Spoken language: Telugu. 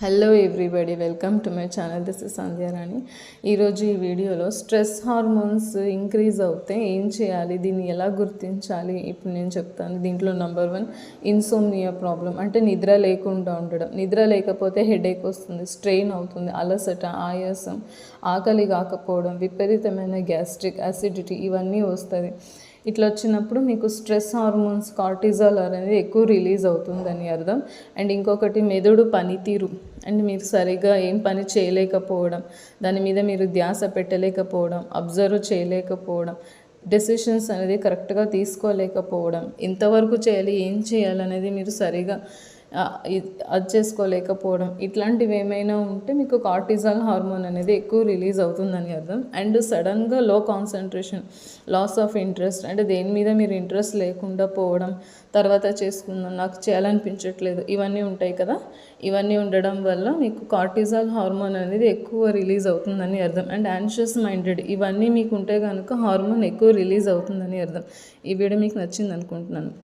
Hello everybody, welcome to my channel. This is Sandhya Rani. ఈరోజు ఈ వీడియోలో స్ట్రెస్ హార్మోన్స్ ఇంక్రీజ్ అవుతే ఏం చేయాలి, దీన్ని ఎలా గుర్తించాలి ఇప్పుడు నేను చెప్తాను. దీంట్లో నెంబర్ 1 ఇన్సోమ్నియా ప్రాబ్లం, అంటే నిద్ర లేకుండా ఉండడం. నిద్ర లేకపోతే హెడేక్ వస్తుంది, స్ట్రెయిన్ అవుతుంది, అలసట, ఆయాసం, ఆకలి కాకపోవడం, విపరీతమైన గ్యాస్ట్రిక్ అసిడిటీ ఇవన్నీ వస్తుంది. ఇట్లా వచ్చినప్పుడు మీకు స్ట్రెస్ హార్మోన్స్ కార్టిజాల్ అనేది ఎక్కువ రిలీజ్ అవుతుందని అర్థం. అండ్ ఇంకొకటి మెదడు పనితీరు, అండ్ మీరు సరిగా ఏం పని చేయలేకపోవడం, దాని మీద మీరు ధ్యాస పెట్టలేకపోవడం, అబ్జర్వ్ చేయలేకపోవడం, డెసిషన్స్ అనేది కరెక్ట్గా తీసుకోలేకపోవడం, ఎంతవరకు చేయాలి ఏం చేయాలనేది మీరు సరిగా అది చేసుకోలేకపోవడం, ఇట్లాంటివి ఏమైనా ఉంటే మీకు కార్టిజాల్ హార్మోన్ అనేది ఎక్కువ రిలీజ్ అవుతుందని అర్థం. అండ్ సడన్గా లో కాన్సన్ట్రేషన్, లాస్ ఆఫ్ ఇంట్రెస్ట్, అంటే దేని మీద మీరు ఇంట్రెస్ట్ లేకుండా పోవడం, తర్వాత చేసుకుందాం నాకు చేయాలనిపించట్లేదు, ఇవన్నీ ఉంటాయి కదా. ఇవన్నీ ఉండడం వల్ల మీకు కార్టిజాల్ హార్మోన్ అనేది ఎక్కువ రిలీజ్ అవుతుందని అర్థం. అండ్ యాన్షియస్ మైండెడ్, ఇవన్నీ మీకు ఉంటే కనుక హార్మోన్ ఎక్కువ రిలీజ్ అవుతుందని అర్థం. ఈ వీడియో మీకు నచ్చింది అనుకుంటున్నాను.